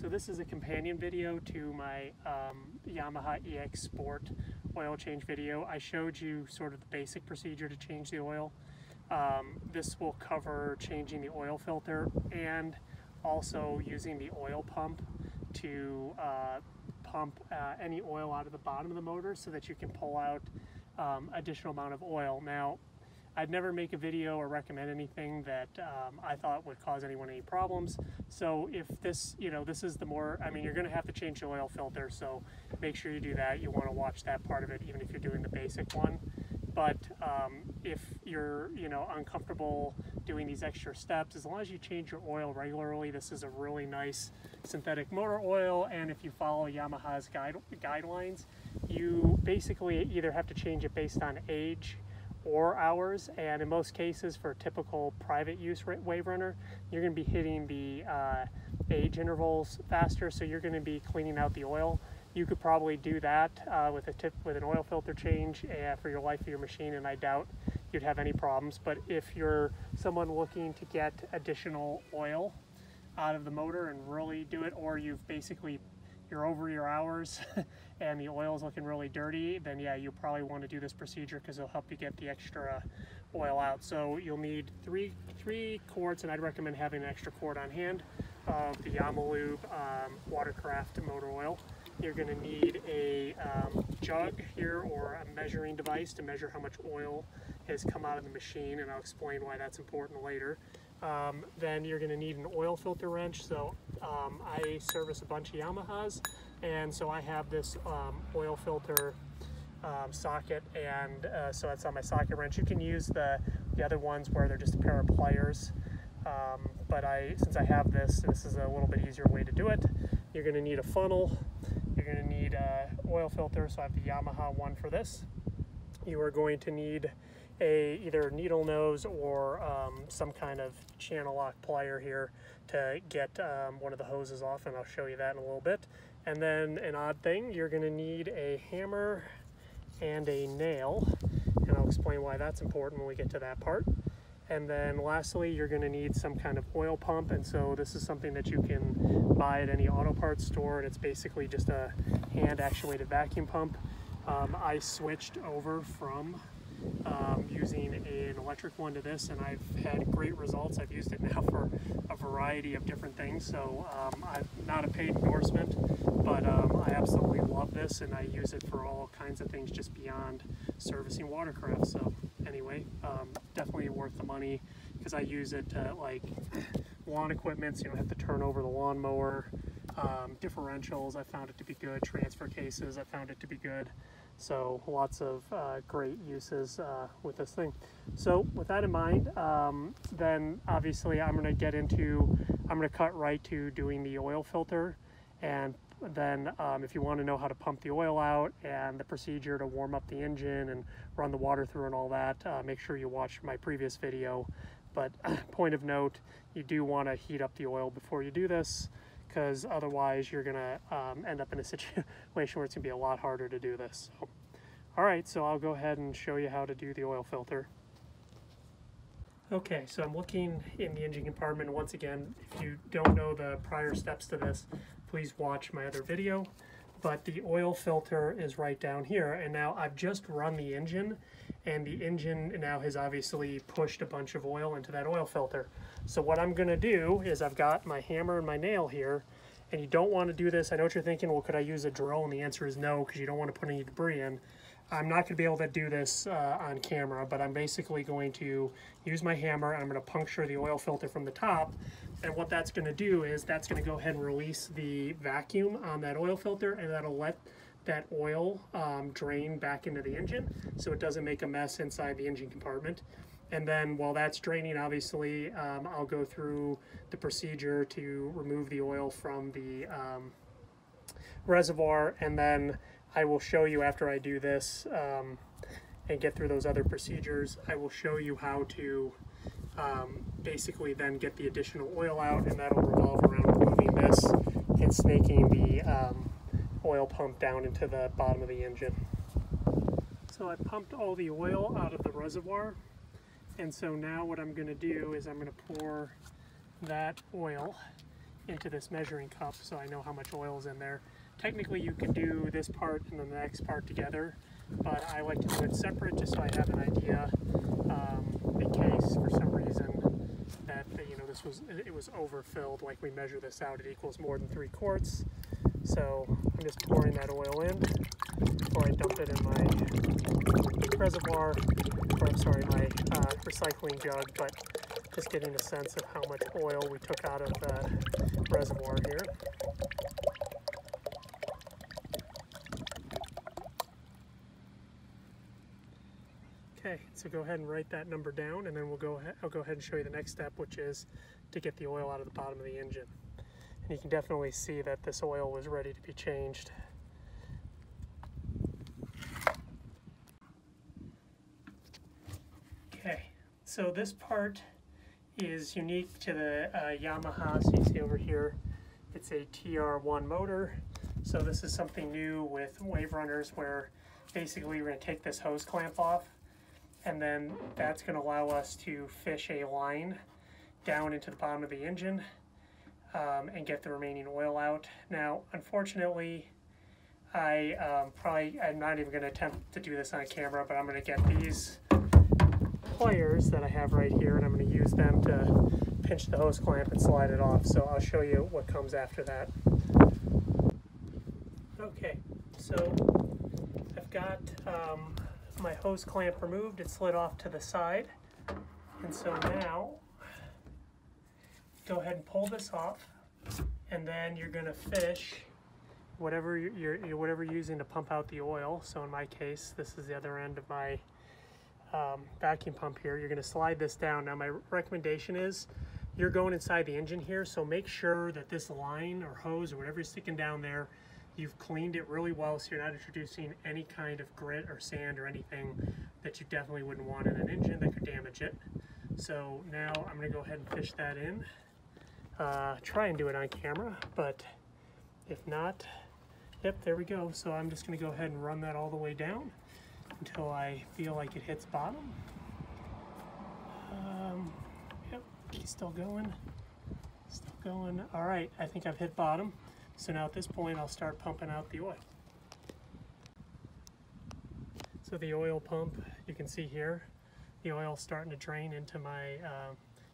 this is a companion video to my Yamaha EX Sport oil change video. I showed you sort of the basic procedure to change the oil. This will cover changing the oil filter and also using the oil pump to pump any oil out of the bottom of the motor so that you can pull out additional amount of oil. Now, I'd never make a video or recommend anything that I thought would cause anyone any problems. So if this, this is the more, you're going to have to change the oil filter, so make sure you do that. You want to watch that part of it, even if you're doing the basic one. But if you're, uncomfortable doing these extra steps, as long as you change your oil regularly, this is a really nice synthetic motor oil. And if you follow Yamaha's guidelines, you basically either have to change it based on age or hours, and in most cases for a typical private use Waverunner, you're going to be hitting the age intervals faster, so you're going to be cleaning out the oil. You could probably do that with an oil filter change for your life of your machine, and I doubt you'd have any problems. But if you're someone looking to get additional oil out of the motor and really do it, or you're over your hours and the oil is looking really dirty, then yeah, you probably want to do this procedure because it'll help you get the extra oil out. So you'll need three quarts, and I'd recommend having an extra quart on hand of the Yamalube watercraft motor oil. You're going to need a jug here or a measuring device to measure how much oil has come out of the machine, and I'll explain why that's important later. Then you're going to need an oil filter wrench. So I service a bunch of Yamahas, and so I have this oil filter socket, and so that's on my socket wrench. You can use the other ones where they're just a pair of pliers, but since I have this is a little bit easier way to do it. You're going to need a funnel. You're going to need an oil filter, so I have the Yamaha one for this. You are going to need either needle nose or some kind of channel lock plier here to get one of the hoses off, and I'll show you that in a little bit. And then an odd thing, you're going to need a hammer and a nail, and I'll explain why that's important when we get to that part. And then lastly, you're going to need some kind of oil pump, and so this is something that you can buy at any auto parts store, and it's basically just a hand actuated vacuum pump. I switched over from using an electric one to this, and I've had great results. I've used it now for a variety of different things, so I'm not a paid endorsement, but I absolutely love this, and I use it for all kinds of things just beyond servicing watercraft. So anyway, definitely worth the money because I use it to like lawn equipment, so you don't have to turn over the lawnmower. Differentials, I found it to be good. Transfer cases, I found it to be good. So lots of great uses with this thing. So with that in mind, then obviously I'm going to cut right to doing the oil filter, and then if you want to know how to pump the oil out and the procedure to warm up the engine and run the water through and all that, make sure you watch my previous video. But point of note, you do want to heat up the oil before you do this, because otherwise you're going to end up in a situation where it's going to be a lot harder to do this. So, all right, so I'll go ahead and show you how to do the oil filter. Okay, so I'm looking in the engine compartment. Once again, if you don't know the prior steps to this, please watch my other video. But the oil filter is right down here, and now I've just run the engine, and the engine now has obviously pushed a bunch of oil into that oil filter. So what I'm going to do is I've got my hammer and my nail here, and you don't want to do this. I know what you're thinking, well, could I use a drill? And the answer is no, because you don't want to put any debris in. I'm not going to be able to do this on camera, but I'm basically going to use my hammer, and I'm going to puncture the oil filter from the top. And what that's going to do is that's going to go ahead and release the vacuum on that oil filter, and that'll let that oil drain back into the engine so it doesn't make a mess inside the engine compartment. And then while that's draining, obviously, I'll go through the procedure to remove the oil from the reservoir, and then I will show you after I do this and get through those other procedures, I will show you how to basically then get the additional oil out, and that'll revolve around moving this and snaking the oil pump down into the bottom of the engine. So I pumped all the oil out of the reservoir, and so now what I'm going to do is I'm going to pour that oil into this measuring cup so I know how much oil is in there. Technically you could do this part and then the next part together, but I like to do it separate just so I have an idea in case for some reason that it was overfilled. Like we measure this out, it equals more than 3 quarts. So I'm just pouring that oil in before I dump it in my reservoir, or I'm sorry, my recycling jug, but just getting a sense of how much oil we took out of the reservoir here. Okay, so go ahead and write that number down, and then I'll go ahead and show you the next step, which is to get the oil out of the bottom of the engine. And you can definitely see that this oil was ready to be changed. Okay, so this part is unique to the Yamaha. So you see over here, it's a TR1 motor. So this is something new with Waverunners, where basically we're going to take this hose clamp off, and then that's going to allow us to fish a line down into the bottom of the engine and get the remaining oil out. Now, unfortunately, I'm not even going to attempt to do this on camera, but I'm going to get these pliers that I have right here, and I'm going to use them to pinch the hose clamp and slide it off. So I'll show you what comes after that. Okay, so I've got my hose clamp removed. It slid off to the side, and so now go ahead and pull this off, and then you're going to fish whatever you're using to pump out the oil. So in my case, this is the other end of my vacuum pump here. You're going to slide this down. Now my recommendation is you're going inside the engine here, so make sure that this line or hose or whatever you're sticking down there, you've cleaned it really well so you're not introducing any kind of grit or sand or anything that you definitely wouldn't want in an engine that could damage it. So now I'm going to go ahead and fish that in. Try and do it on camera, but if not, yep, there we go. So I'm just going to go ahead and run that all the way down until I feel like it hits bottom. Yep, still going. Still going. All right, I think I've hit bottom. So now at this point, I'll start pumping out the oil. So the oil pump, you can see here, the oil's starting to drain into my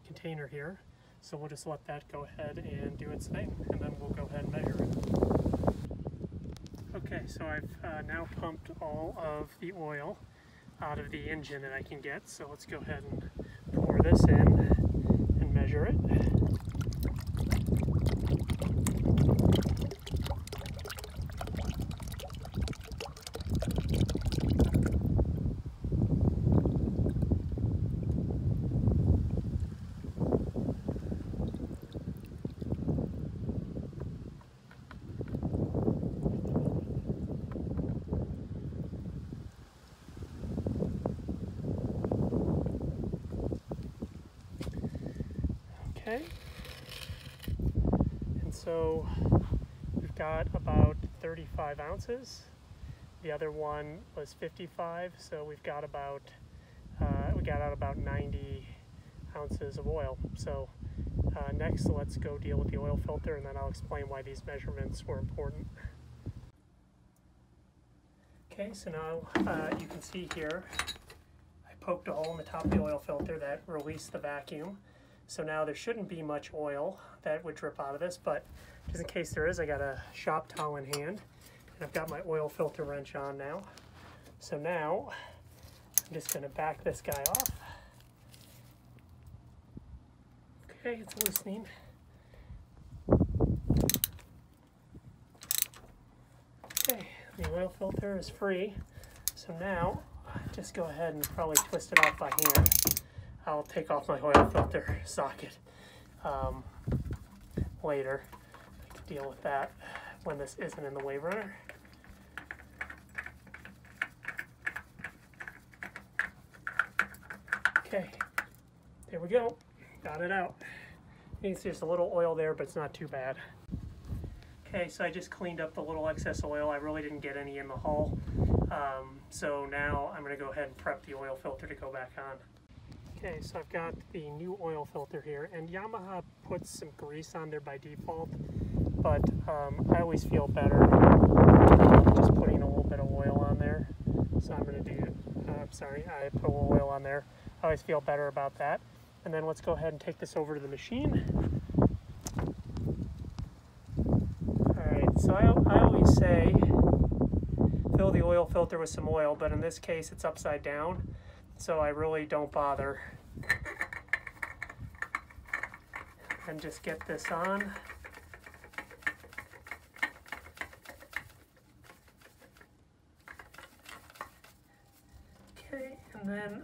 container here. So we'll just let that go ahead and do its thing, and then we'll go ahead and measure it. Okay, so I've now pumped all of the oil out of the engine that I can get. So let's go ahead and pour this in and measure it. Okay, and so we've got about 35 ounces. The other one was 55, so we've got about we got out about 90 ounces of oil. So next, let's go deal with the oil filter, and then I'll explain why these measurements were important. Okay, so now you can see here I poked a hole in the top of the oil filter that released the vacuum. So now there shouldn't be much oil that would drip out of this, but just in case there is, I got a shop towel in hand, and I've got my oil filter wrench on now. So now I'm just going to back this guy off. Okay, it's loosening. Okay, the oil filter is free. So now just go ahead and probably twist it off by hand. I'll take off my oil filter socket later. I can deal with that when this isn't in the Waverunner. Okay, there we go. Got it out. You can see there's a little oil there, but it's not too bad. Okay, so I just cleaned up the little excess oil. I really didn't get any in the hull. So now I'm going to go ahead and prep the oil filter to go back on. Okay, so I've got the new oil filter here, and Yamaha puts some grease on there by default, but I always feel better just putting a little bit of oil on there. So I'm going to do, I put a little oil on there. I always feel better about that. And then let's go ahead and take this over to the machine. Alright, so I always say fill the oil filter with some oil, but in this case it's upside down, so I really don't bother. And just get this on. Okay, and then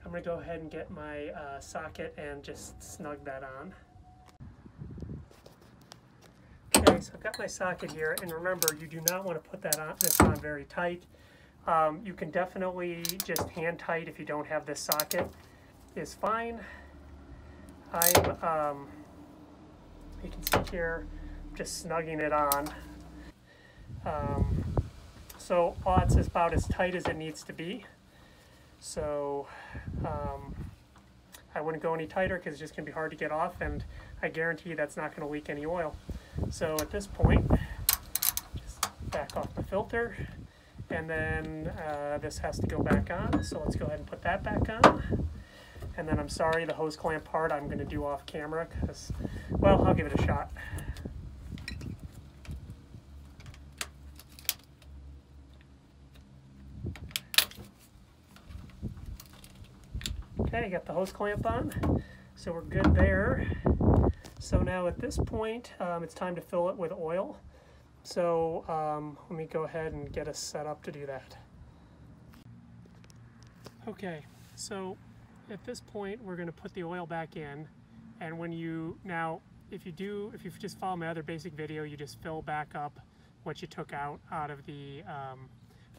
I'm going to go ahead and get my socket and just snug that on. Okay, so I've got my socket here, and remember, you do not want to put this on very tight. You can definitely just hand tight if you don't have this socket is fine. You can see here, just snugging it on. So it's about as tight as it needs to be. So I wouldn't go any tighter because it's just going to be hard to get off, and I guarantee you that's not going to leak any oil. So at this point, just back off the filter, and then this has to go back on. So let's go ahead and put that back on. And then I'm sorry, the hose clamp part I'm going to do off camera because, well, I'll give it a shot. Okay, got the hose clamp on, so we're good there. So now at this point, it's time to fill it with oil. So let me go ahead and get us set up to do that. Okay, so at this point, we're going to put the oil back in, and when you, now, if you just follow my other basic video, you just fill back up what you took out of the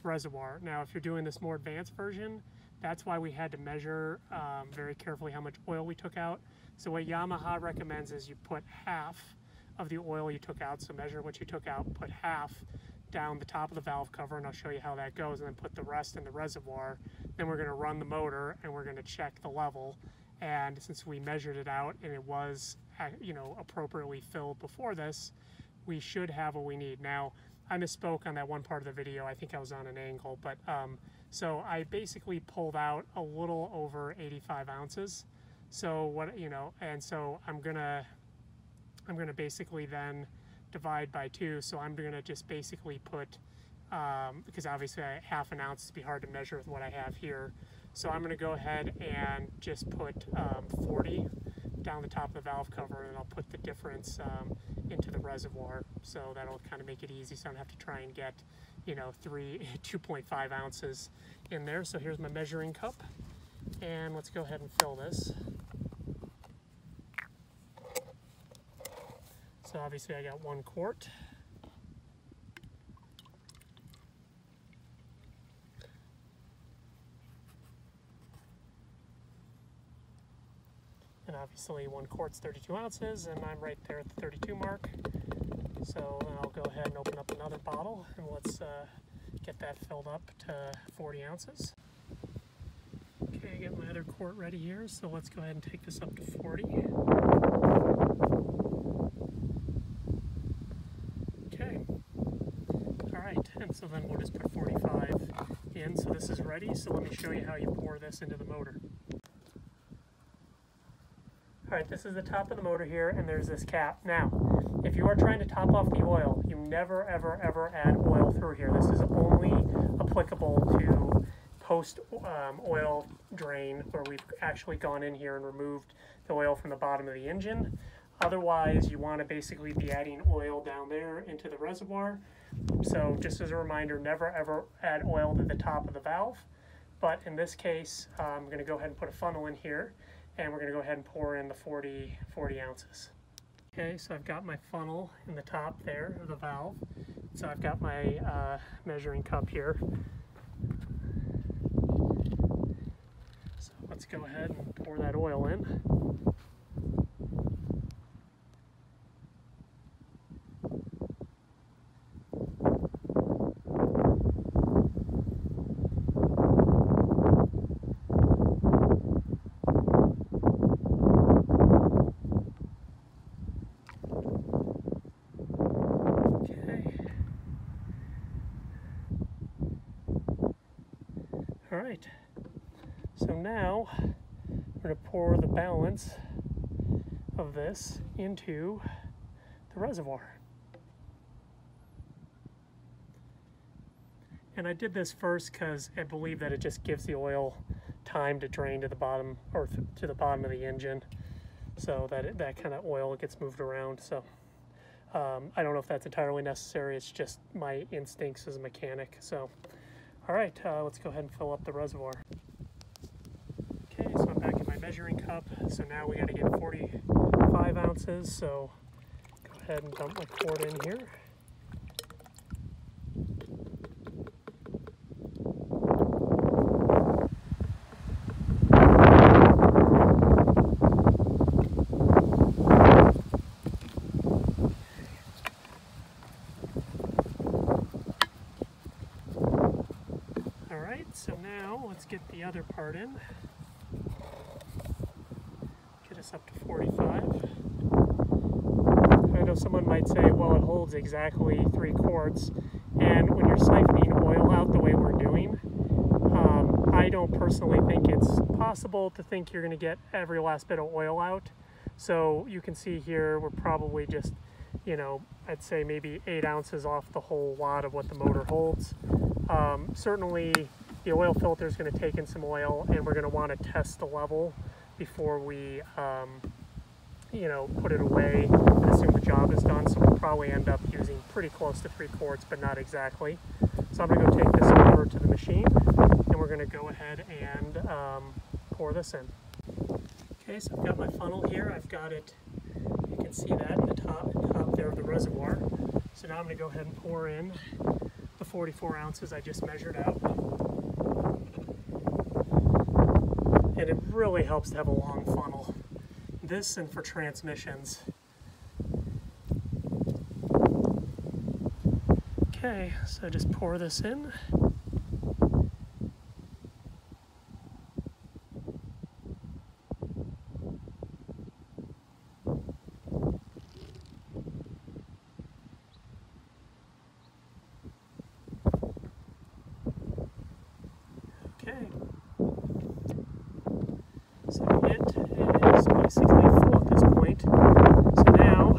reservoir. Now, if you're doing this more advanced version, that's why we had to measure very carefully how much oil we took out. So what Yamaha recommends is you put half of the oil you took out, so measure what you took out, put half down the top of the valve cover, and I'll show you how that goes, and then put the rest in the reservoir. Then we're going to run the motor, and we're going to check the level. And since we measured it out and it was, appropriately filled before this, we should have what we need. Now, I misspoke on that one part of the video. I think I was on an angle, but so I basically pulled out a little over 85 ounces. So and so I'm gonna basically then divide by 2. So I'm gonna just basically put, because obviously half an ounce would be hard to measure with what I have here. So I'm gonna go ahead and just put 40 down the top of the valve cover, and I'll put the difference into the reservoir. So that'll kind of make it easy, so I don't have to try and get 2.5 ounces in there. So here's my measuring cup, and let's go ahead and fill this. So obviously I got 1 quart. And obviously 1 quart's 32 ounces, and I'm right there at the 32 mark. So then I'll go ahead and open up another bottle, and let's get that filled up to 40 ounces. Okay, I got my other quart ready here, so let's go ahead and take this up to 40. Okay. Alright, and so then we'll just put 45 in. So this is ready, so let me show you how you pour this into the motor. Alright, this is the top of the motor here, and there's this cap. Now, if you are trying to top off the oil, you never, ever, ever add oil through here. This is only applicable to post-oil drain, where we've actually gone in here and removed the oil from the bottom of the engine. Otherwise, you want to basically be adding oil down there into the reservoir. So just as a reminder, never, ever add oil to the top of the valve. But in this case, I'm going to go ahead and put a funnel in here, and we're going to go ahead and pour in the 40 ounces. Okay, so I've got my funnel in the top there of the valve. So I've got my measuring cup here. So let's go ahead and pour that oil in. So now we're going to pour the balance of this into the reservoir. And I did this first because I believe that it just gives the oil time to drain to the bottom, or to the bottom of the engine, so that that kind of oil gets moved around. So I don't know if that's entirely necessary. It's just my instincts as a mechanic. So all right, let's go ahead and fill up the reservoir. Okay, so I'm back in my measuring cup. So now we got to get 45 ounces. So go ahead and dump my quart in here. So now let's get the other part in. Get us up to 45. I know someone might say, well, it holds exactly 3 quarts. And when you're siphoning oil out the way we're doing, I don't personally think it's possible to think you're going to get every last bit of oil out. So you can see here, we're probably just, you know, I'd say maybe 8 ounces off the whole lot of what the motor holds. Certainly, the oil filter is going to take in some oil, and we're going to want to test the level before we, you know, put it away and assume the job is done. So we'll probably end up using pretty close to 3 quarts, but not exactly. So I'm going to go take this over to the machine, and we're going to go ahead and pour this in. Okay, so I've got my funnel here. I've got it, you can see that in the top there of the reservoir. So now I'm going to go ahead and pour in the 44 ounces I just measured out. And it really helps to have a long funnel. This and for transmissions. Okay, so just pour this in. Okay. So it is basically full at this point. So now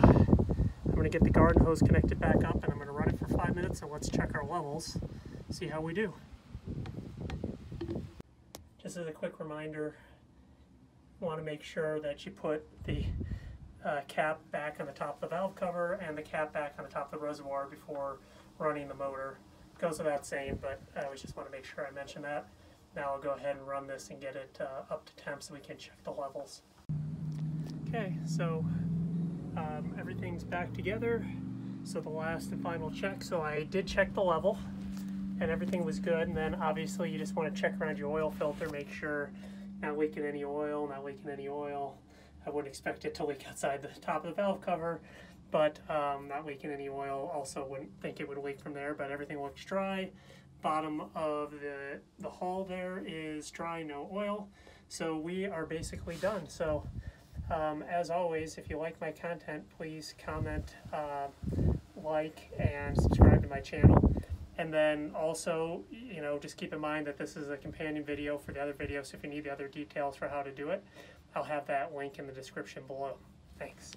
I'm going to get the garden hose connected back up, and I'm going to run it for 5 minutes, and let's check our levels, see how we do. Just as a quick reminder, you want to make sure that you put the cap back on the top of the valve cover and the cap back on the top of the reservoir before running the motor. It goes without saying, but I always just want to make sure I mention that. Now I'll go ahead and run this and get it up to temp so we can check the levels. Okay, so everything's back together. So the last and final check. So I did check the level and everything was good. And then obviously you just want to check around your oil filter, make sure not leaking any oil, not leaking any oil. I wouldn't expect it to leak outside the top of the valve cover, but not leaking any oil. Also wouldn't think it would leak from there, but everything looks dry. Bottom of the hull there is dry, no oil. So we are basically done. So as always, if you like my content, please comment, like, and subscribe to my channel. And then also, you know, just keep in mind that this is a companion video for the other video, so if you need the other details for how to do it, I'll have that link in the description below. Thanks.